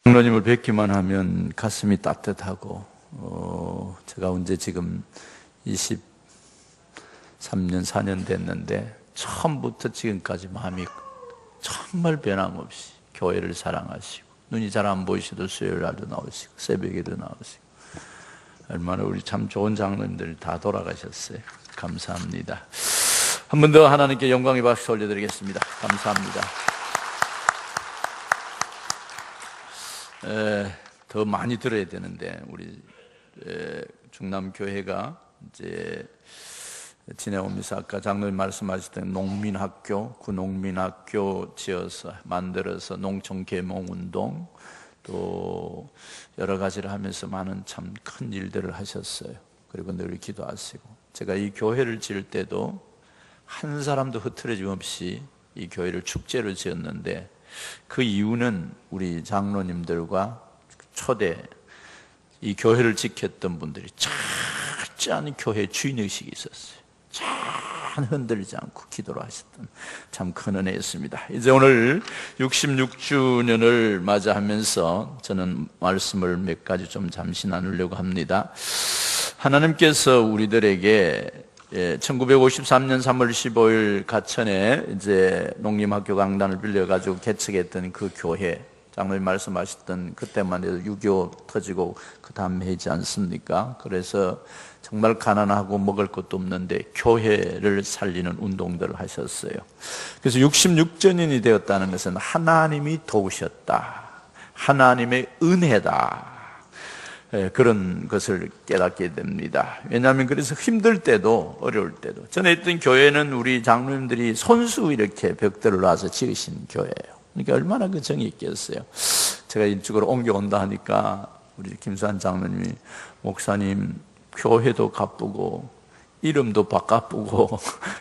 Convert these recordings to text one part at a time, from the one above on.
장로님을 뵙기만 하면 가슴이 따뜻하고, 제가 언제 지금 23년, 4년 됐는데 처음부터 지금까지 마음이 정말 변함없이 교회를 사랑하시고, 눈이 잘 안 보이셔도 수요일 날도 나오시고 새벽에도 나오시고, 얼마나 우리 참 좋은 장로님들 다 돌아가셨어요. 감사합니다. 한 번 더 하나님께 영광의 박수 올려드리겠습니다. 감사합니다. 더 많이 들어야 되는데 우리 중남교회가 이제 지내오면서 아까 장로님 말씀하셨던 농민학교, 구농민학교 지어서 만들어서 농촌계몽운동 또 여러 가지를 하면서 많은 참 큰 일들을 하셨어요. 그리고 늘 기도하시고, 제가 이 교회를 지을 때도 한 사람도 흐트러짐 없이 이 교회를 축제로 지었는데, 그 이유는 우리 장로님들과 초대 이 교회를 지켰던 분들이 철저한 교회 주인의식이 있었어요. 잘 흔들리지 않고 기도를 하셨던 참 큰 은혜였습니다. 이제 오늘 66주년을 맞이하면서 저는 말씀을 몇 가지 좀 잠시 나누려고 합니다. 하나님께서 우리들에게 1953년 3월 15일 가천에 이제 농림학교 강단을 빌려가지고 개척했던 그 교회, 장로님 말씀하셨던 그때만 해도 6.25 터지고 그 다음 해지 않습니까? 그래서 정말 가난하고 먹을 것도 없는데 교회를 살리는 운동들을 하셨어요. 그래서 66주년이 되었다는 것은 하나님이 도우셨다, 하나님의 은혜다, 그런 것을 깨닫게 됩니다. 왜냐하면 그래서 힘들 때도 어려울 때도, 전에 있던 교회는 우리 장로님들이 손수 이렇게 벽돌을 놔서 지으신 교회예요. 그러니까 얼마나 그 정이 있겠어요. 제가 이쪽으로 옮겨온다 하니까 우리 김수환 장로님이, 목사님 교회도 가쁘고 이름도 바꿔보고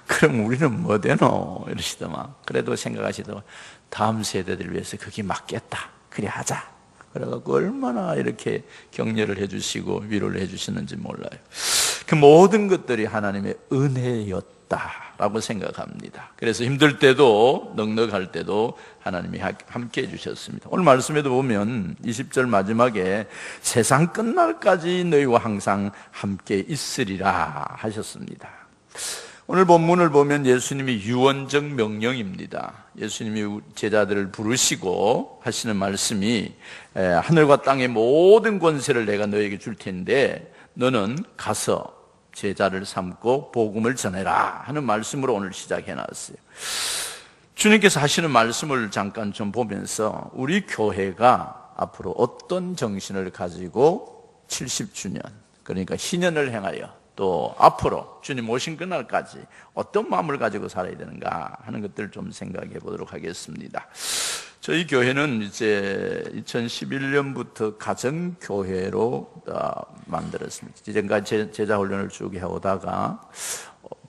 그럼 우리는 뭐 되노 이러시더만. 그래도 생각하시더만, 다음 세대들을 위해서 그게 맞겠다, 그래 하자. 그래갖고 얼마나 이렇게 격려를 해주시고 위로를 해주시는지 몰라요. 그 모든 것들이 하나님의 은혜였다라고 생각합니다. 그래서 힘들 때도 넉넉할 때도 하나님이 함께 해주셨습니다. 오늘 말씀에도 보면 20절 마지막에 세상 끝날까지 너희와 항상 함께 있으리라 하셨습니다. 오늘 본문을 보면 예수님이 유언적 명령입니다. 예수님이 제자들을 부르시고 하시는 말씀이, 하늘과 땅의 모든 권세를 내가 너에게 줄 텐데 너는 가서 제자를 삼고 복음을 전해라 하는 말씀으로 오늘 시작해 놨어요. 주님께서 하시는 말씀을 잠깐 좀 보면서 우리 교회가 앞으로 어떤 정신을 가지고 70주년, 그러니까 희년을 행하여 또 앞으로 주님 오신 그날까지 어떤 마음을 가지고 살아야 되는가 하는 것들을 좀 생각해 보도록 하겠습니다. 저희 교회는 이제 2011년부터 가정교회로 만들었습니다. 지금까지 제자훈련을 쭉 해오다가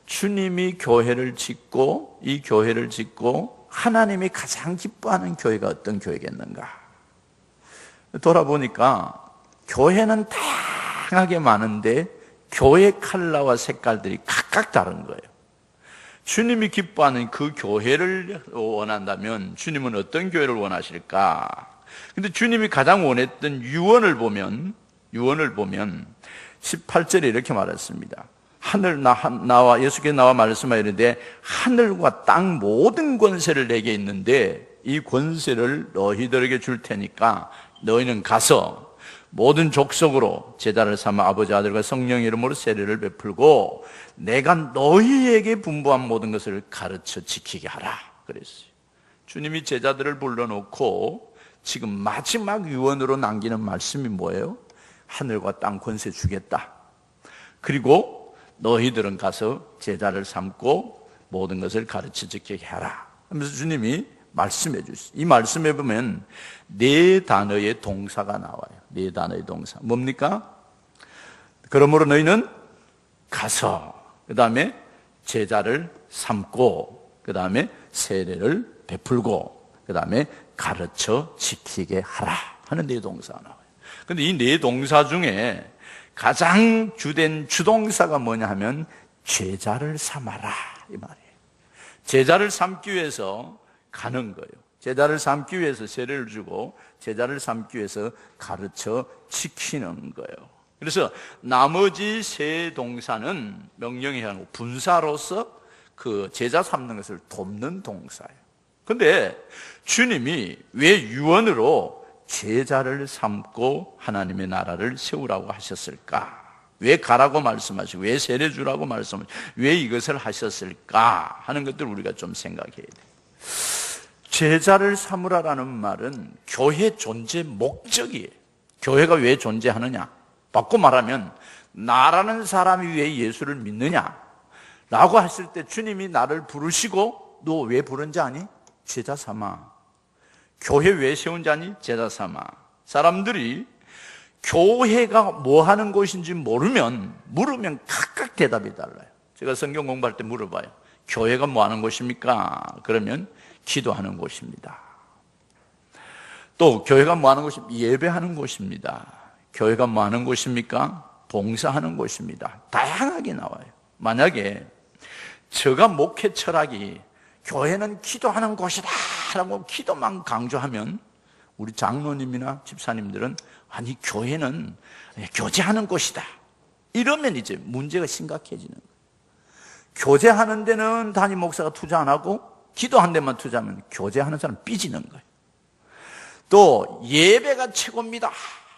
주님이 교회를 짓고 이 교회를 짓고 하나님이 가장 기뻐하는 교회가 어떤 교회겠는가 돌아보니까 교회는 다양하게 많은데 교회 컬러와 색깔들이 각각 다른 거예요. 주님이 기뻐하는 그 교회를 원한다면 주님은 어떤 교회를 원하실까? 근데 주님이 가장 원했던 유언을 보면 18절에 이렇게 말했습니다. 나와 예수께서 나와 말씀하시는데 하늘과 땅 모든 권세를 내게 있는데 이 권세를 너희들에게 줄 테니까 너희는 가서 모든 족속으로 제자를 삼아 아버지 아들과 성령 이름으로 세례를 베풀고 내가 너희에게 분부한 모든 것을 가르쳐 지키게 하라 그랬어요. 주님이 제자들을 불러놓고 지금 마지막 유언으로 남기는 말씀이 뭐예요? 하늘과 땅 권세 주겠다. 그리고 너희들은 가서 제자를 삼고 모든 것을 가르쳐 지키게 하라 하면서 주님이 말씀해 주시죠. 이 말씀에 보면 네 단어의 동사가 나와요. 네 단어의 동사. 뭡니까? 그러므로 너희는 가서, 그 다음에 제자를 삼고, 그 다음에 세례를 베풀고, 그 다음에 가르쳐 지키게 하라 하는 네 동사가 나와요. 그런데 이 네 동사 중에 가장 주된 주동사가 뭐냐 하면 제자를 삼아라 이 말이에요. 제자를 삼기 위해서 가는 거예요. 제자를 삼기 위해서 세례를 주고 제자를 삼기 위해서 가르쳐 지키는 거예요. 그래서 나머지 세 동사는 명령이 아니고 분사로서 그 제자 삼는 것을 돕는 동사예요. 근데 주님이 왜 유언으로 제자를 삼고 하나님의 나라를 세우라고 하셨을까? 왜 가라고 말씀하시고 왜 세례 주라고 말씀하시고 왜 이것을 하셨을까 하는 것들을 우리가 좀 생각해야 돼요. 제자를 삼으라라는 말은 교회 존재 목적이에요. 교회가 왜 존재하느냐? 바꿔 말하면 나라는 사람이 왜 예수를 믿느냐? 라고 했을 때 주님이 나를 부르시고 너 왜 부른지 아니? 제자 삼아. 교회 왜 세운 자니? 제자 삼아. 사람들이 교회가 뭐 하는 곳인지 물으면 각각 대답이 달라요. 제가 성경 공부할 때 물어봐요. 교회가 뭐 하는 곳입니까? 그러면 기도하는 곳입니다. 또 교회가 뭐 하는 곳입니까? 예배하는 곳입니다. 교회가 뭐 하는 곳입니까? 봉사하는 곳입니다. 다양하게 나와요. 만약에 제가 목회 철학이 교회는 기도하는 곳이다 라고 기도만 강조하면 우리 장로님이나 집사님들은 아니 교회는 교제하는 곳이다 이러면 이제 문제가 심각해지는 거예요. 교제하는 데는 담임 목사가 투자 안 하고 기도하는 데만 투자하면 교제하는 사람 삐지는 거예요. 또 예배가 최고입니다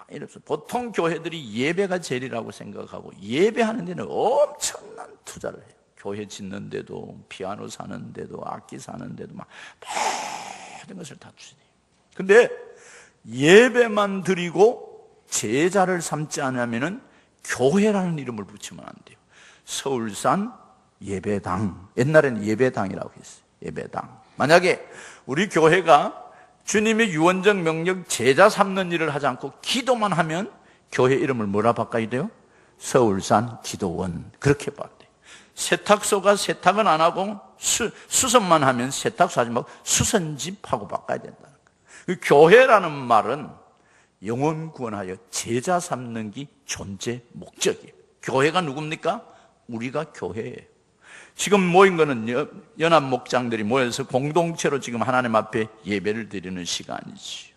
이래서 보통 교회들이 예배가 제일이라고 생각하고 예배하는 데는 엄청난 투자를 해요. 교회 짓는데도 피아노 사는데도 악기 사는데도 막 모든 것을 다 투자해요. 근데 예배만 드리고 제자를 삼지 않으면 교회라는 이름을 붙이면 안 돼요. 서울산 예배당, 옛날에는 예배당이라고 했어요. 예배당. 만약에 우리 교회가 주님의 유언적 명령 제자 삼는 일을 하지 않고 기도만 하면 교회 이름을 뭐라 바꿔야 돼요? 서울산 기도원. 그렇게 바꿔야 돼요. 세탁소가 세탁은 안 하고 수선만 하면 세탁소 하지 말고 수선집하고 바꿔야 된다는 거예요. 교회라는 말은 영혼 구원하여 제자 삼는 게 존재 목적이에요. 교회가 누굽니까? 우리가 교회예요. 지금 모인 거는 연합 목장들이 모여서 공동체로 지금 하나님 앞에 예배를 드리는 시간이지.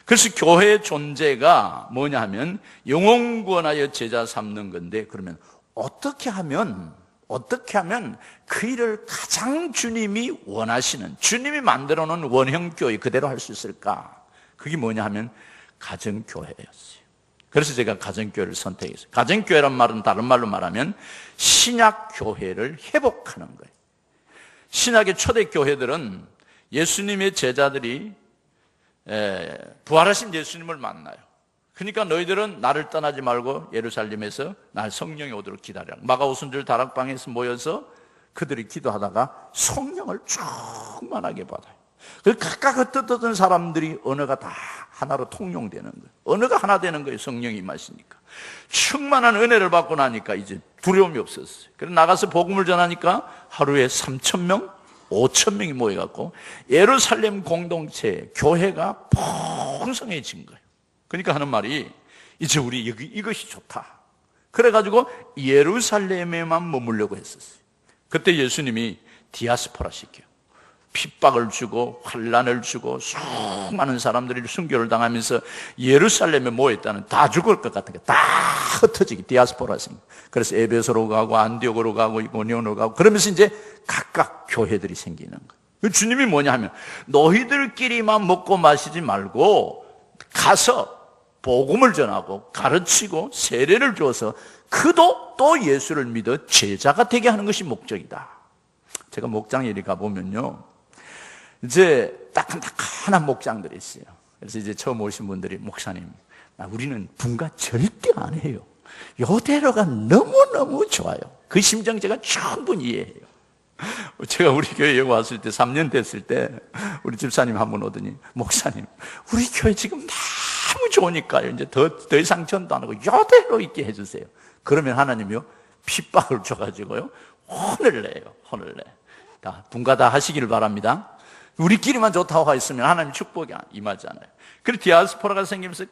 그래서 교회의 존재가 뭐냐 하면 영혼 구원하여 제자 삼는 건데, 그러면 어떻게 하면 그 일을 가장 주님이 원하시는, 주님이 만들어 놓은 원형교회 그대로 할 수 있을까? 그게 뭐냐 하면 가정교회였어요. 그래서 제가 가정교회를 선택했어요. 가정교회란 말은 다른 말로 말하면 신약교회를 회복하는 거예요. 신약의 초대교회들은 예수님의 제자들이 부활하신 예수님을 만나요. 그러니까 너희들은 나를 떠나지 말고 예루살렘에서 날 성령이 오도록 기다려라. 마가오순절 다락방에서 모여서 그들이 기도하다가 성령을 충만하게 받아요. 그 각각 어떤 사람들이 언어가 다 하나로 통용되는 거예요. 언어가 하나 되는 거예요. 성령이 임하시니까. 충만한 은혜를 받고 나니까 이제 두려움이 없었어요. 그래서 나가서 복음을 전하니까 하루에 3,000명, 5,000명이 모여갖고 예루살렘 공동체, 교회가 풍성해진 거예요. 그러니까 하는 말이 이제 우리 이것이 좋다. 그래가지고 예루살렘에만 머물려고 했었어요. 그때 예수님이 디아스포라 시켜요. 핍박을 주고 환난을 주고 수많은 사람들이 순교를 당하면서 예루살렘에 모였다는, 다 죽을 것 같은 게 다 흩어지기, 디아스포라습니다. 그래서 에베소로 가고 안디옥으로 가고 이고니온으로 가고 그러면서 이제 각각 교회들이 생기는 거예요. 주님이 뭐냐 하면 너희들끼리만 먹고 마시지 말고 가서 복음을 전하고 가르치고 세례를 줘서 그도 또 예수를 믿어 제자가 되게 하는 것이 목적이다. 제가 목장에 이리 가보면요, 이제 따끈따끈한 목장들이 있어요. 그래서 이제 처음 오신 분들이 목사님, 우리는 분가 절대 안 해요. 요대로가 너무너무 좋아요. 그 심정 제가 충분히 이해해요. 제가 우리 교회에 왔을 때 3년 됐을 때 우리 집사님 한 분 오더니, 목사님 우리 교회 지금 너무 좋으니까요, 이제 더 이상 전도 안 하고 요대로 있게 해주세요. 그러면 하나님이요 핍박을 줘가지고요 혼을 내요. 혼을 내. 다 분가 다 하시기를 바랍니다. 우리끼리만 좋다고 했으면 하나님 축복이 임하잖아요. 그래서 디아스포라가 생기면서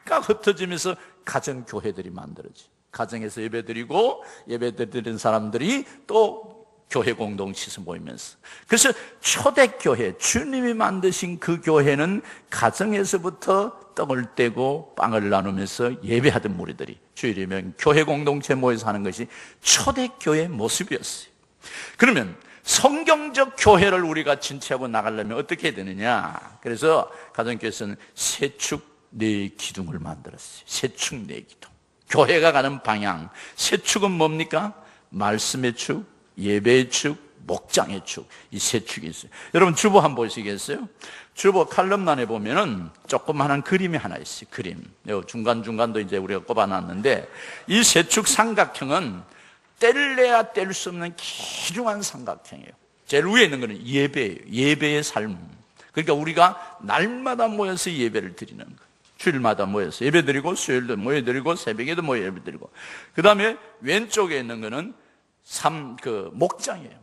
각각 흩어지면서 가정교회들이 만들어지. 가정에서 예배드리고 예배드리는 사람들이 또 교회 공동체에서 모이면서. 그래서 초대교회, 주님이 만드신 그 교회는 가정에서부터 떡을 떼고 빵을 나누면서 예배하던 무리들이 주일이면 교회 공동체 모여서 하는 것이 초대교회의 모습이었어요. 그러면 성경적 교회를 우리가 진취하고 나가려면 어떻게 해야 되느냐? 그래서 가정교회에서는 세축 네 기둥을 만들었어요. 세축 네 기둥. 교회가 가는 방향. 세축은 뭡니까? 말씀의 축, 예배의 축, 목장의 축. 이 세 축이 있어요. 여러분 주보 한번 보시겠어요? 주보 칼럼란에 보면은 조그마한 그림이 하나 있어요. 그림. 중간중간도 이제 우리가 꼽아놨는데 이 세축 삼각형은 뗄래야 뗄 수 없는 기중한 삼각형이에요. 제일 위에 있는 거는 예배예요. 예배의 삶. 그러니까 우리가 날마다 모여서 예배를 드리는 거예요. 주일마다 모여서 예배 드리고 수요일도 모여 드리고 새벽에도 모여 예배 드리고. 그 다음에 왼쪽에 있는 거는 목장이에요.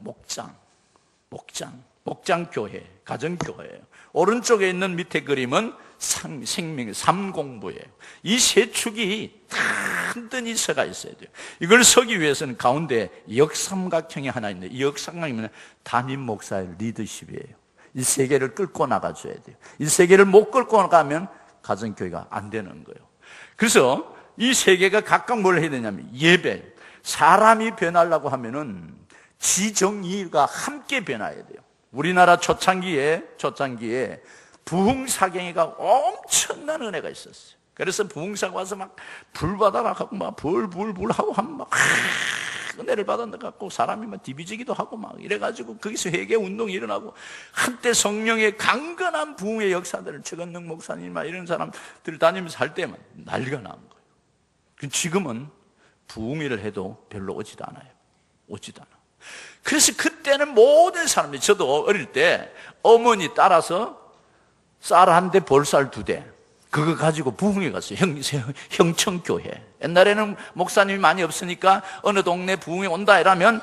목장 교회, 가정 교회예요. 오른쪽에 있는 밑에 그림은 삼공부예요. 이 세 축이 단단히 서가 있어야 돼요. 이걸 서기 위해서는 가운데 역삼각형이 하나 있는데 이 역삼각형은 담임 목사의 리더십이에요. 이 세 개를 끌고 나가줘야 돼요. 이 세 개를 못 끌고 나가면 가정교회가 안 되는 거예요. 그래서 이 세 개가 각각 뭘 해야 되냐면 예배, 사람이 변하려고 하면은 지정의가 함께 변화해야 돼요. 우리나라 초창기에 부흥사경회가 엄청난 은혜가 있었어요. 그래서 부흥사가 와서 막 불받아라 하고 막 불 하고 하면 막 은혜를 받아갖고 사람이 막 디비지기도 하고 막 이래가지고 거기서 회개 운동이 일어나고 한때 성령의 강건한 부흥의 역사들을 최건능 목사님 막 이런 사람들 다니면서 할 때만 난리가 난 거예요. 지금은 부흥회를 해도 별로 오지도 않아요. 그래서 그때는 모든 사람들이, 저도 어릴 때 어머니 따라서 쌀 한 대, 볼쌀 2대 그거 가지고 부흥회 갔어요. 형천교회. 옛날에는 목사님이 많이 없으니까 어느 동네 부흥회 온다 이러면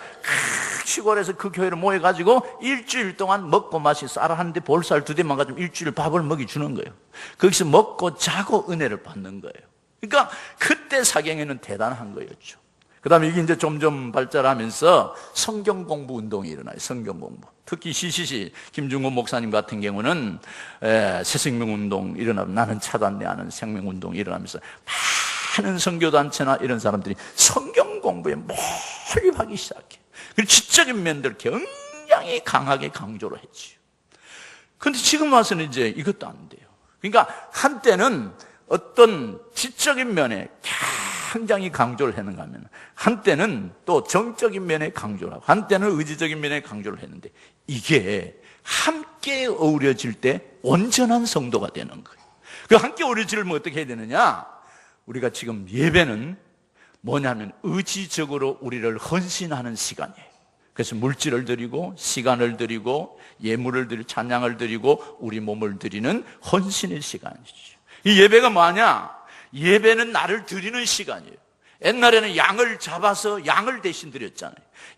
시골에서 그 교회를 모여가지고 일주일 동안 먹고 마시 쌀 한 대, 볼쌀 2대만 가지고 일주일 밥을 먹여주는 거예요. 거기서 먹고 자고 은혜를 받는 거예요. 그러니까 그때 사경에는 대단한 거였죠. 그 다음에 이게 이제 점점 발전하면서 성경 공부 운동이 일어나요. 성경 공부. 특히 CCC 김중곤 목사님 같은 경우는 새생명 운동 일어나면 나는 차단내 하는 생명 운동이 일어나면서 많은 선교단체나 이런 사람들이 성경 공부에 몰입하기 시작해요. 그리고 지적인 면들 굉장히 강하게 강조를 했지요. 그런데 지금 와서는 이제 이것도 안 돼요. 그러니까 한때는 어떤 지적인 면에 굉장히 강조를 했는가 하면 한때는 또 정적인 면에 강조를 하고 한때는 의지적인 면에 강조를 했는데 이게 함께 어우러질 때 온전한 성도가 되는 거예요. 그 함께 어우러지려면 어떻게 해야 되느냐? 우리가 지금 예배는 뭐냐면 의지적으로 우리를 헌신하는 시간이에요. 그래서 물질을 드리고 시간을 드리고 예물을 드리고 찬양을 드리고 우리 몸을 드리는 헌신의 시간이죠. 이 예배가 뭐냐? 예배는 나를 드리는 시간이에요. 옛날에는 양을 잡아서 양을 대신 드렸잖아요.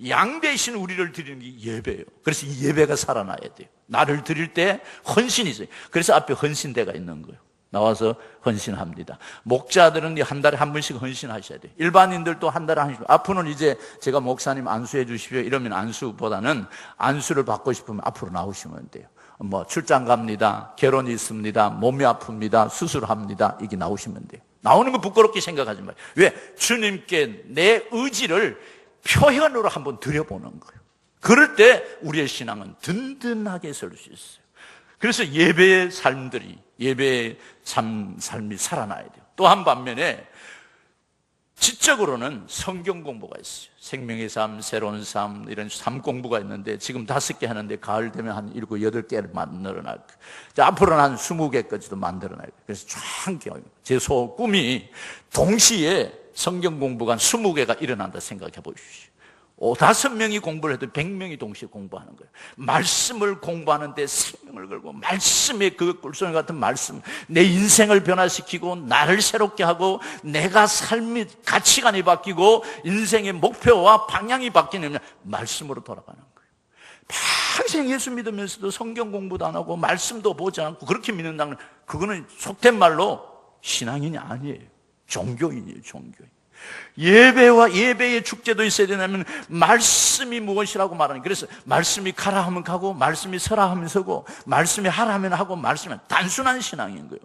양 대신 우리를 드리는 게 예배예요. 그래서 이 예배가 살아나야 돼요. 나를 드릴 때 헌신이 있어요. 그래서 앞에 헌신대가 있는 거예요. 나와서 헌신합니다. 목자들은 한 달에 한 번씩 헌신하셔야 돼요. 일반인들도 한 달에 한 번씩. 앞으로는 이제 제가 목사님 안수해 주십시오 이러면 안수보다는 안수를 받고 싶으면 앞으로 나오시면 돼요. 출장 갑니다. 결혼이 있습니다. 몸이 아픕니다. 수술합니다. 이게 나오시면 돼요. 나오는 거 부끄럽게 생각하지 마요. 왜? 주님께 내 의지를 표현으로 한번 드려보는 거예요. 그럴 때 우리의 신앙은 든든하게 설 수 있어요. 그래서 예배의 예배의 삶이 살아나야 돼요. 또 한 반면에 지적으로는 성경 공부가 있어요. 생명의 삶, 새로운 삶, 이런 삶 공부가 있는데 지금 5개 하는데 가을 되면 한 7, 8개를 만들어 놔요. 앞으로는 한 20개까지도 만들어 놔요. 그래서 쫙 제 꿈이 동시에 성경 공부가 한 20개가 일어난다 생각해 보십시오. 5명이 공부를 해도 100명이 동시에 공부하는 거예요. 말씀을 공부하는데 생명을 걸고 말씀의 그 꿀송이 같은 말씀, 내 인생을 변화시키고 나를 새롭게 하고 내가 삶의 가치관이 바뀌고 인생의 목표와 방향이 바뀌는 말씀으로 돌아가는 거예요. 평생 예수 믿으면서도 성경 공부도 안 하고 말씀도 보지 않고 그렇게 믿는다는 그거는 속된 말로 신앙인이 아니에요. 종교인이에요. 종교인. 예배와 예배의 축제도 있어야 되냐면 말씀이 무엇이라고 말하는. 그래서 말씀이 가라 하면 가고, 말씀이 서라 하면 서고, 말씀이 하라 하면 하고, 말씀은 단순한 신앙인 거예요.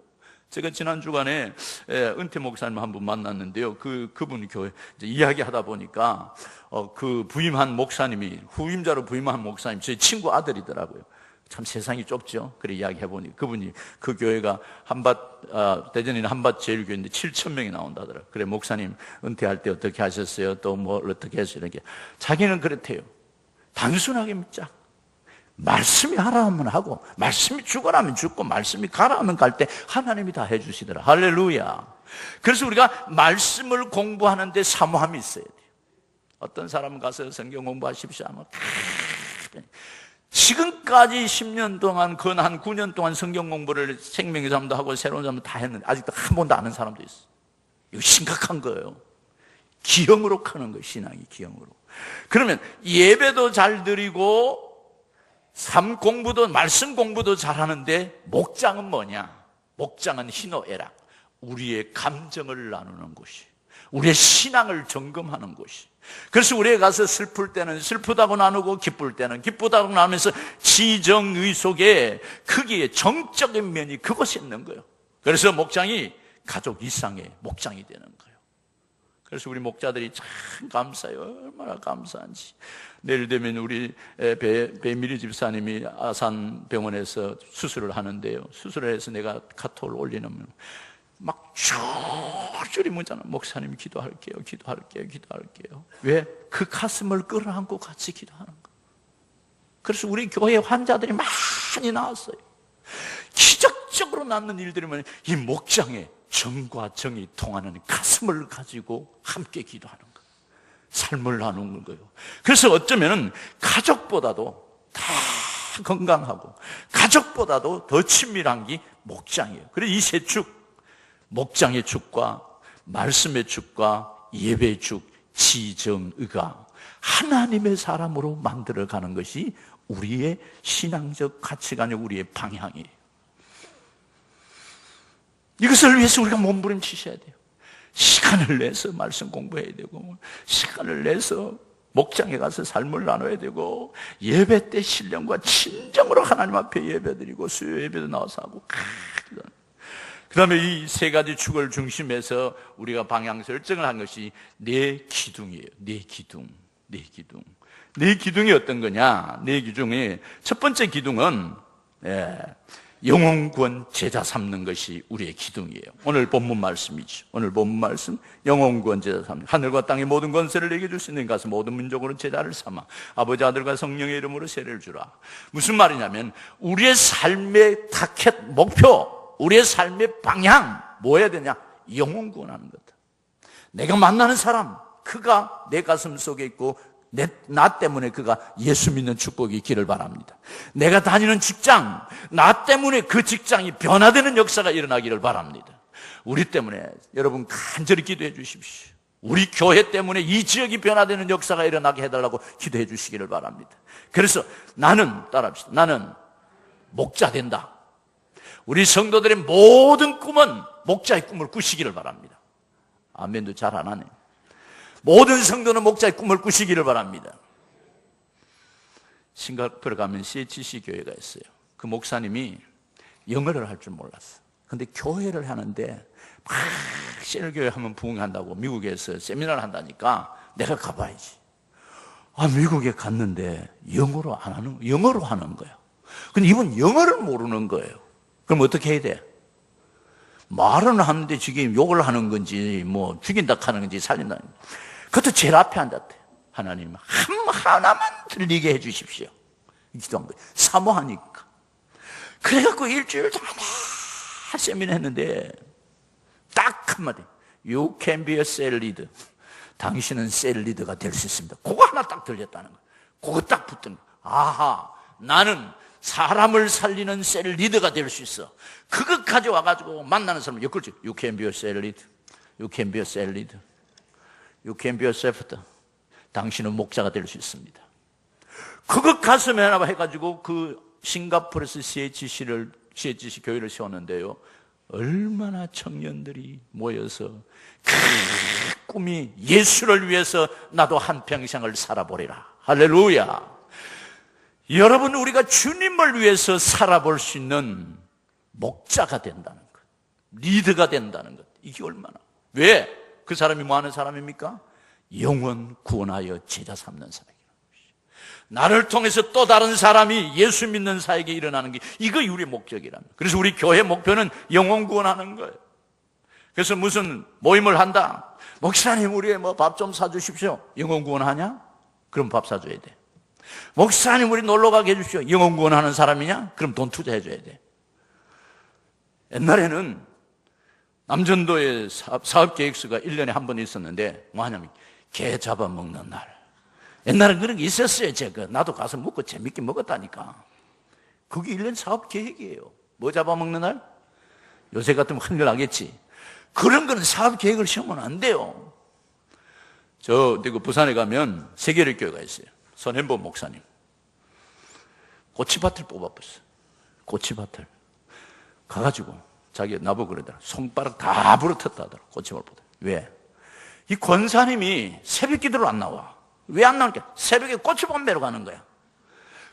제가 지난 주간에 은퇴 목사님 한 분 만났는데요. 그분 교회 이제 이야기하다 보니까 그 부임한 목사님이, 후임자로 부임한 목사님 제 친구 아들이더라고요. 참 세상이 좁죠. 그래 이야기해 보니 그분이 그 교회가 대전에 있는 한밭제일교회인데 7,000명이 나온다더라. 그래 목사님 은퇴할 때 어떻게 하셨어요? 또 뭐 어떻게 했어요? 이렇게 자기는 그렇대요. 단순하게 묻자. 말씀이 하라 하면 하고, 말씀이 죽어라 하면 죽고, 말씀이 가라 하면 갈 때 하나님이 다 해주시더라. 할렐루야. 그래서 우리가 말씀을 공부하는데 사모함이 있어야 돼요. 어떤 사람은 가서 성경 공부하십시오 하면 지금까지 10년 동안, 근 한 9년 동안 성경 공부를 생명의 잠도 하고 새로운 잠도 다 했는데 아직도 한 번도 안 한 사람도 있어. 이거 심각한 거예요. 기형으로 크는 거예요. 신앙이 기형으로. 그러면 예배도 잘 드리고 삶 공부도, 말씀 공부도 잘하는데 목장은 뭐냐? 목장은 희노애락, 우리의 감정을 나누는 곳이, 우리의 신앙을 점검하는 곳이. 그래서 우리가 가서 슬플 때는 슬프다고 나누고, 기쁠 때는 기쁘다고 나누면서 지정의 속에 크기의 정적인 면이 그곳에 있는 거예요. 그래서 목장이 가족 이상의 목장이 되는 거예요. 그래서 우리 목자들이 참 감사해요. 얼마나 감사한지. 내일 되면 우리 배미리 집사님이 아산병원에서 수술을 하는데요. 수술을 해서 내가 카톡을 올리면 막 줄줄이 문자는 목사님 기도할게요, 기도할게요, 기도할게요. 왜? 그 가슴을 끌어안고 같이 기도하는 거예요. 그래서 우리 교회 환자들이 많이 나왔어요. 기적적으로 낫는 일들이 뭐냐? 이 목장에 정과 정이 통하는 가슴을 가지고 함께 기도하는 거예요. 삶을 나누는 거예요. 그래서 어쩌면 가족보다도 다 건강하고 가족보다도 더 친밀한 게 목장이에요. 그래서 이 세 축, 목장의 축과 말씀의 축과 예배의 축, 지정의가 하나님의 사람으로 만들어가는 것이 우리의 신앙적 가치관이, 우리의 방향이에요. 이것을 위해서 우리가 몸부림치셔야 돼요. 시간을 내서 말씀 공부해야 되고, 시간을 내서 목장에 가서 삶을 나눠야 되고, 예배 때 신령과 진정으로 하나님 앞에 예배드리고 수요 예배도 나와서 하고, 그 다음에 이 세 가지 축을 중심해서 우리가 방향 설정을 한 것이 네 기둥이에요. 네 기둥. 네 기둥. 네 기둥이 어떤 거냐? 네 기둥의 첫 번째 기둥은 영혼구원 제자 삼는 것이 우리의 기둥이에요. 오늘 본문 말씀이죠. 오늘 본문 말씀, 영혼구원 제자 삼는. 하늘과 땅의 모든 권세를 내게 주시는 가서 모든 민족으로 제자를 삼아 아버지 아들과 성령의 이름으로 세례를 주라. 무슨 말이냐면 우리의 삶의 타켓, 목표, 우리의 삶의 방향 뭐 해야 되냐? 영혼구원하는 거다. 내가 만나는 사람, 그가 내 가슴 속에 있고 나 때문에 그가 예수 믿는 축복이 있기를 바랍니다. 내가 다니는 직장, 나 때문에 그 직장이 변화되는 역사가 일어나기를 바랍니다. 우리 때문에 여러분 간절히 기도해 주십시오. 우리 교회 때문에 이 지역이 변화되는 역사가 일어나게 해달라고 기도해 주시기를 바랍니다. 그래서 나는, 따라합시다, 나는 목자 된다. 우리 성도들의 모든 꿈은 목자의 꿈을 꾸시기를 바랍니다. 아멘도 잘 안 하네. 모든 성도는 목자의 꿈을 꾸시기를 바랍니다. 싱가포르 가면 CHC 교회가 있어요. 그 목사님이 영어를 할 줄 몰랐어. 근데 교회를 하는데 막 셀교회 하면 부흥한다고 미국에서 세미나를 한다니까 내가 가봐야지. 미국에 갔는데 영어로 하는 거야. 근데 이분 영어를 모르는 거예요. 그럼 어떻게 해야 돼? 말은 하는데 지금 욕을 하는 건지 뭐 죽인다 하는 건지 살린다 하는 건지. 그것도 제일 앞에 앉았대. 하나님 하나만 들리게 해 주십시오. 기도한 거예요. 사모하니까. 그래갖고 일주일 동안 세미나 했는데 딱 한마디, You can be a cell leader. 당신은 셀 리더가 될 수 있습니다. 그거 하나 딱 들렸다는 거예요. 그거 딱 붙은 거예요. 아하, 나는 사람을 살리는 셀 리더가 될 수 있어. 그거 가져와가지고 만나는 사람을 엮을지. You can be a cell leader. You can be a cell leader. You can be a shepherd. 당신은 목자가 될 수 있습니다. 그거 가슴에 하나 해가지고 그 싱가포르에서 CHC 교회를 세웠는데요. 얼마나 청년들이 모여서 그 꿈이 예수를 위해서 나도 한평생을 살아보리라. 할렐루야. 여러분, 우리가 주님을 위해서 살아볼 수 있는 목자가 된다는 것, 리더가 된다는 것, 이게 얼마나. 왜? 그 사람이 뭐 하는 사람입니까? 영혼 구원하여 제자 삼는 사람이에요. 나를 통해서 또 다른 사람이 예수 믿는 사에게 일어나는 게, 이거 우리의 목적이랍니다. 그래서 우리 교회 목표는 영혼 구원하는 거예요. 그래서 무슨 모임을 한다. 목사님, 우리 밥 좀 사주십시오. 영혼 구원하냐? 그럼 밥 사줘야 돼. 목사님, 우리 놀러 가게 해주십시오. 영혼 구원하는 사람이냐? 그럼 돈 투자해줘야 돼. 옛날에는 남전도에 사업계획서가 1년에 한 번 있었는데, 뭐 하냐면 개 잡아먹는 날. 옛날엔 그런 게 있었어요. 제가 나도 가서 먹고 재밌게 먹었다니까. 그게 1년 사업계획이에요. 뭐 잡아먹는 날? 요새 같으면 큰일 나겠지. 그런 거는 사업계획을 세우면 안 돼요. 저 부산에 가면 세계일교회가 있어요. 선현보 목사님. 꼬치밭을 뽑아봤어요. 꼬치밭을. 가가지고 자기가 나보고 그러더라. 손가락 다 부러뜨렸다 하더라. 꼬치밭을 보다. 왜? 이 권사님이 새벽 기도를 안 나와. 왜 안 나오니까? 새벽에 꼬치밭 매러 가는 거야.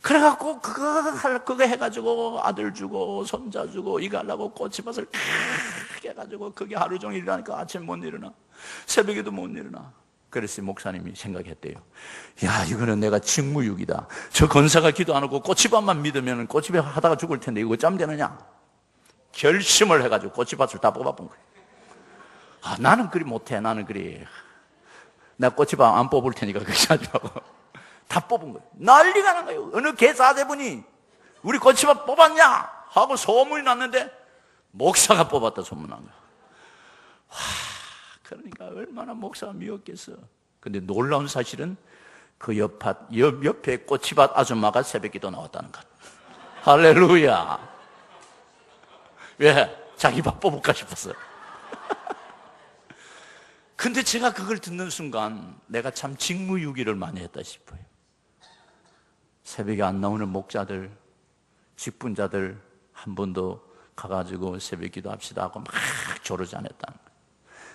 그래갖고 그거 해가지고 아들 주고 손자 주고 이거 하려고 꼬치밭을 크게 해가지고 그게 하루 종일 일하니까 아침에 못 일어나. 새벽에도 못 일어나. 그래서 목사님이 생각했대요. 야, 이거는 내가 직무유기다. 저 권사가 기도 안 하고 꼬치밭만 믿으면 꼬치밭 하다가 죽을 텐데 이거 어쩌면 되느냐. 결심을 해가지고 꼬치밭을 다 뽑아본 거예요. 아, 나는 그리 못해. 나는 그리. 내가 꼬치밭 안 뽑을 테니까 그렇게 하지 말고. 다 뽑은 거예요. 난리가 난 거예요. 어느 개사대분이 우리 꼬치밭 뽑았냐? 하고 소문이 났는데 목사가 뽑았다 소문난 거예요. 그러니까 얼마나 목사가 미웠겠어. 근데 놀라운 사실은 그 옆에 꼬치밭 아줌마가 새벽기도 나왔다는 것. 할렐루야. 왜? 자기 밥 뽑을까 싶었어. 근데 제가 그걸 듣는 순간 내가 참 직무유기를 많이 했다 싶어요. 새벽에 안 나오는 목자들, 직분자들 한 번도 가가지고 새벽기도 합시다 하고 막 조르지 않았다는 거예요.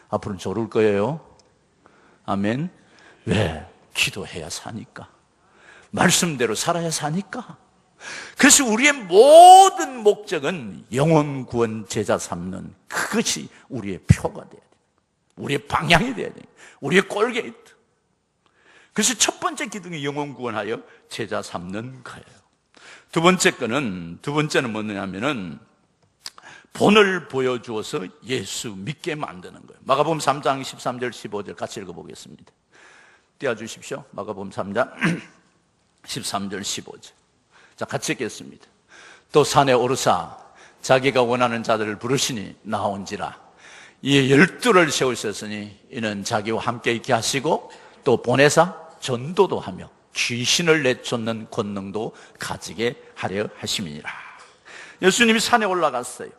앞으로는 조를 거예요. 아멘. 왜? 기도해야 사니까. 말씀대로 살아야 사니까. 그래서 우리의 모든 목적은 영혼 구원 제자 삼는, 그것이 우리의 표가 돼야 돼요. 우리의 방향이 돼야 돼요. 우리의 꼴게이트. 그래서 첫 번째 기둥이 영혼 구원하여 제자 삼는 거예요. 두 번째는 뭐냐면은 본을 보여주어서 예수 믿게 만드는 거예요. 마가복음 3장 13절 15절 같이 읽어보겠습니다. 띄워주십시오. 마가복음 3장 13절 15절. 자, 같이 읽겠습니다. 또 산에 오르사 자기가 원하는 자들을 부르시니 나온지라. 이에 12를 세우셨으니 이는 자기와 함께 있게 하시고 또 보내사 전도도 하며 귀신을 내쫓는 권능도 가지게 하려 하심이니라. 예수님이 산에 올라갔어요.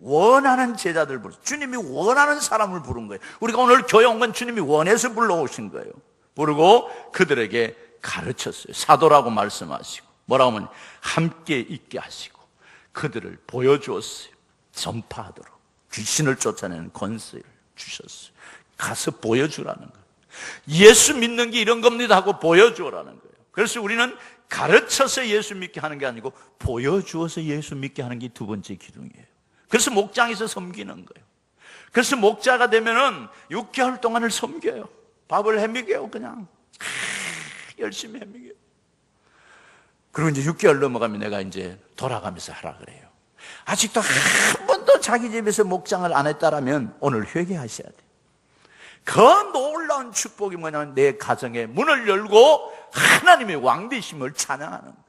원하는 제자들 부르, 주님이 원하는 사람을 부른 거예요. 우리가 오늘 교회 온 건 주님이 원해서 불러오신 거예요. 부르고 그들에게 가르쳤어요. 사도라고 말씀하시고 뭐라고 하면 함께 있게 하시고 그들을 보여주었어요. 전파하도록 귀신을 쫓아내는 권세를 주셨어요. 가서 보여주라는 거예요. 예수 믿는 게 이런 겁니다 하고 보여주라는 거예요. 그래서 우리는 가르쳐서 예수 믿게 하는 게 아니고 보여주어서 예수 믿게 하는 게 두 번째 기둥이에요. 그래서 목장에서 섬기는 거예요. 그래서 목자가 되면은 6개월 동안을 섬겨요. 밥을 해먹여요. 그냥 열심히 해먹여요. 그리고 이제 6개월 넘어가면 내가 이제 돌아가면서 하라 그래요. 아직도 한 번도 자기 집에서 목장을 안 했다라면 오늘 회개하셔야 돼요. 그 놀라운 축복이 뭐냐면 내 가정에 문을 열고 하나님의 왕되심을 찬양하는 거예요.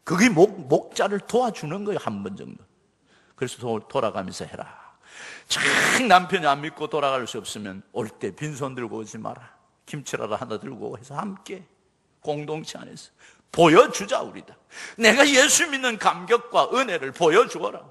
그게 목자를 도와주는 거예요. 한 번 정도. 그래서 돌아가면서 해라. 참 남편이 안 믿고 돌아갈 수 없으면 올 때 빈손 들고 오지 마라. 김치라도 하나 들고 해서 함께 공동체 안에서 보여주자. 우리다. 내가 예수 믿는 감격과 은혜를 보여주어라.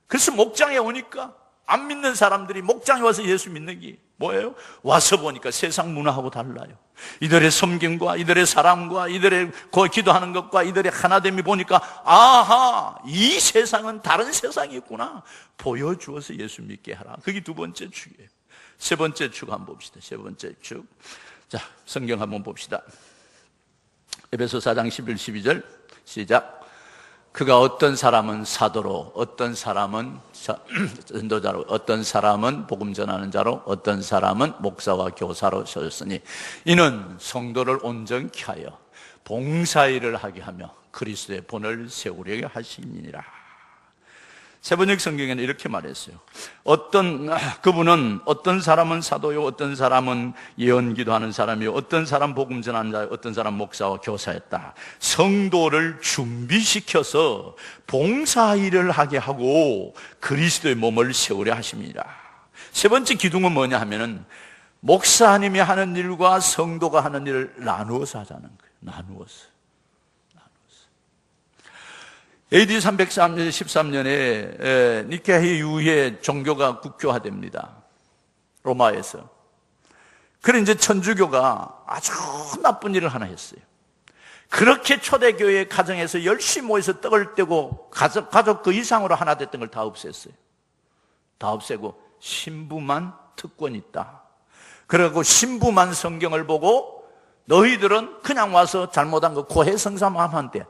그래서 목장에 오니까 안 믿는 사람들이 목장에 와서 예수 믿는 게 뭐예요? 와서 보니까 세상 문화하고 달라요. 이들의 섬김과 이들의 사랑과 이들의 기도하는 것과 이들의 하나됨이 보니까 아하, 이 세상은 다른 세상이 있구나 보여주어서 예수 믿게 하라. 그게 두 번째 축이에요. 세 번째 축 한번 봅시다. 세 번째 축. 자, 성경 한번 봅시다. 에베소 4장 11, 12절 시작. 그가 어떤 사람은 사도로, 어떤 사람은 전도자로, 어떤 사람은 복음 전하는 자로, 어떤 사람은 목사와 교사로 세웠으니 이는 성도를 온전케 하여 봉사일을 하게 하며 그리스도의 본을 세우려게 하심이니라. 세번역 성경에는 이렇게 말했어요. 그분은 어떤 사람은 사도요, 어떤 사람은 예언기도 하는 사람이요, 어떤 사람 복음 전하는 자요, 어떤 사람 목사와 교사였다. 성도를 준비시켜서 봉사일을 하게 하고 그리스도의 몸을 세우려 하십니다. 세 번째 기둥은 뭐냐 하면은 목사님이 하는 일과 성도가 하는 일을 나누어서 하자는 거예요. 나누어서. AD 313년에 니케아 이후에 종교가 국교화됩니다. 로마에서. 그래 이제 천주교가 아주 나쁜 일을 하나 했어요. 그렇게 초대교회 가정에서 열심히 모여서 떡을 떼고 가족 그 이상으로 하나 됐던 걸 다 없앴어요. 다 없애고 신부만 특권 있다. 그리고 신부만 성경을 보고 너희들은 그냥 와서 잘못한 거 고해성사만 하면 돼.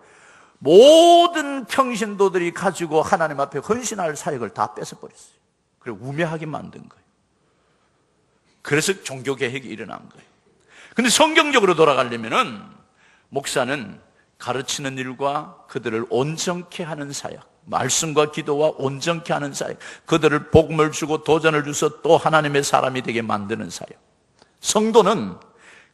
모든 평신도들이 가지고 하나님 앞에 헌신할 사역을 다 뺏어버렸어요. 그리고 우매하게 만든 거예요. 그래서 종교개혁이 일어난 거예요. 근데 성경적으로 돌아가려면은 목사는 가르치는 일과 그들을 온전케 하는 사역, 말씀과 기도와 온전케 하는 사역, 그들을 복음을 주고 도전을 주서 또 하나님의 사람이 되게 만드는 사역, 성도는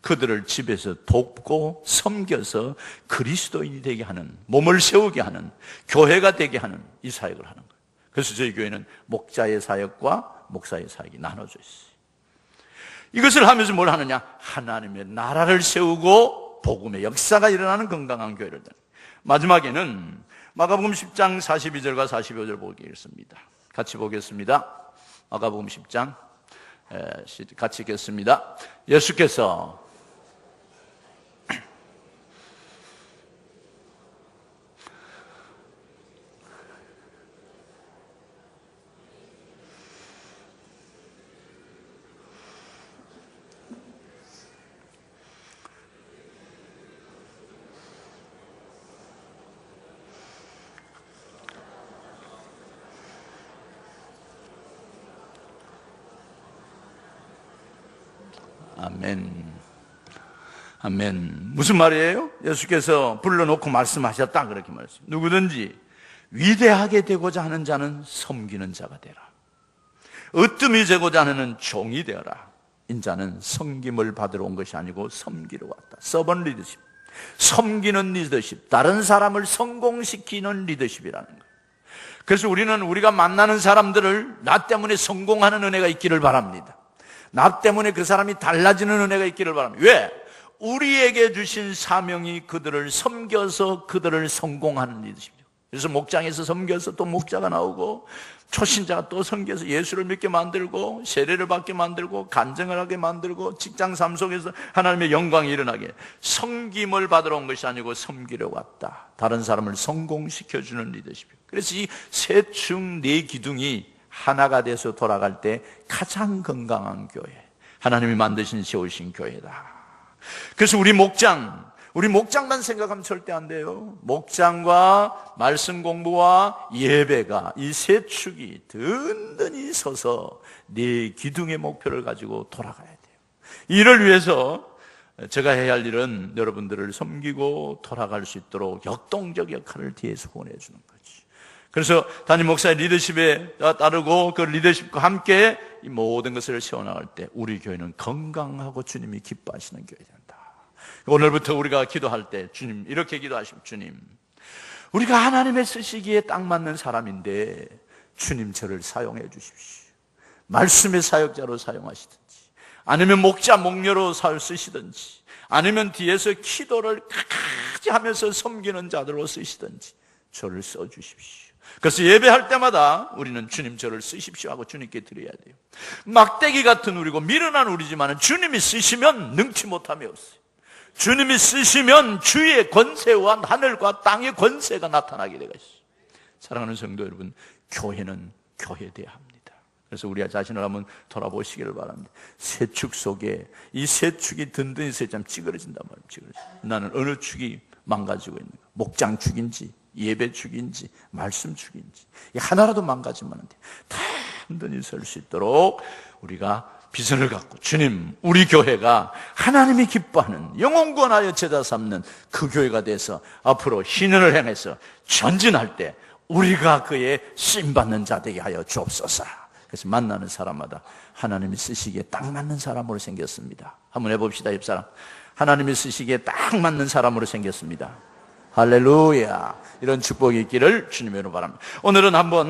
그들을 집에서 돕고 섬겨서 그리스도인이 되게 하는, 몸을 세우게 하는, 교회가 되게 하는 이 사역을 하는 거예요. 그래서 저희 교회는 목자의 사역과 목사의 사역이 나눠져 있어요. 이것을 하면서 뭘 하느냐? 하나님의 나라를 세우고 복음의 역사가 일어나는 건강한 교회를. 마지막에는 마가복음 10장 42절과 45절 보겠습니다. 같이 보겠습니다. 마가복음 10장 같이 읽겠습니다. 예수께서 아멘. 무슨 말이에요? 예수께서 불러놓고 말씀하셨다 그렇게 말했습니다. 누구든지 위대하게 되고자 하는 자는 섬기는 자가 되라. 으뜸이 되고자 하는 종이 되어라. 인자는 섬김을 받으러 온 것이 아니고 섬기러 왔다. 서번 리더십, 섬기는 리더십, 다른 사람을 성공시키는 리더십이라는 거예요. 그래서 우리가 만나는 사람들을 나 때문에 성공하는 은혜가 있기를 바랍니다. 나 때문에 그 사람이 달라지는 은혜가 있기를 바랍니다. 왜? 우리에게 주신 사명이 그들을 섬겨서 그들을 성공하는 리더십이죠. 그래서 목장에서 섬겨서 또 목자가 나오고, 초신자가 또 섬겨서 예수를 믿게 만들고, 세례를 받게 만들고, 간증을 하게 만들고, 직장 삶 속에서 하나님의 영광이 일어나게. 섬김을 받으러 온 것이 아니고 섬기러 왔다. 다른 사람을 성공시켜주는 리더십이에요. 그래서 이 세 축 네 기둥이 하나가 돼서 돌아갈 때 가장 건강한 교회, 하나님이 만드신 세우신 교회다. 그래서 우리 목장만 생각하면 절대 안 돼요. 목장과 말씀 공부와 예배가 이 세 축이 든든히 서서 네 기둥의 목표를 가지고 돌아가야 돼요. 이를 위해서 제가 해야 할 일은 여러분들을 섬기고 돌아갈 수 있도록 역동적 역할을 뒤에서 보내주는 거지. 그래서 담임 목사의 리더십에 따르고 그 리더십과 함께 이 모든 것을 세워나갈 때 우리 교회는 건강하고 주님이 기뻐하시는 교회 된다. 오늘부터 우리가 기도할 때 주님 이렇게 기도하십시오. 주님, 우리가 하나님의 쓰시기에 딱 맞는 사람인데 주님 저를 사용해 주십시오. 말씀의 사역자로 사용하시든지, 아니면 목자 목녀로 쓰시든지, 아니면 뒤에서 기도를 끝까지 하면서 섬기는 자들로 쓰시든지 저를 써주십시오. 그래서 예배할 때마다 우리는 주님 저를 쓰십시오 하고 주님께 드려야 돼요. 막대기 같은 우리고 미련한 우리지만 주님이 쓰시면 능치 못함이 없어요. 주님이 쓰시면 주의 권세와 하늘과 땅의 권세가 나타나게 되어 있어요. 사랑하는 성도 여러분, 교회는 교회돼야 합니다. 그래서 우리 자신을 한번 돌아보시기를 바랍니다. 세 축 속에 이 세 축이 든든히 서있자면 찌그러진단 말이에요. 찌그러져. 나는 어느 축이 망가지고 있는가? 목장 축인지 예배 축인지 말씀 축인지 하나라도 망가지면 안 돼요. 다 든든히 설 수 있도록 우리가 비전을 갖고 주님, 우리 교회가 하나님이 기뻐하는 영혼 구원하여 제자 삼는 그 교회가 돼서 앞으로 신년을 향해서 전진할 때 우리가 그의 쓰임받는 자 되게 하여 주옵소서. 그래서 만나는 사람마다 하나님이 쓰시기에 딱 맞는 사람으로 생겼습니다. 한번 해봅시다. 옆사람, 하나님이 쓰시기에 딱 맞는 사람으로 생겼습니다. 할렐루야. 이런 축복이 있기를 주님으로 바랍니다. 오늘은 한번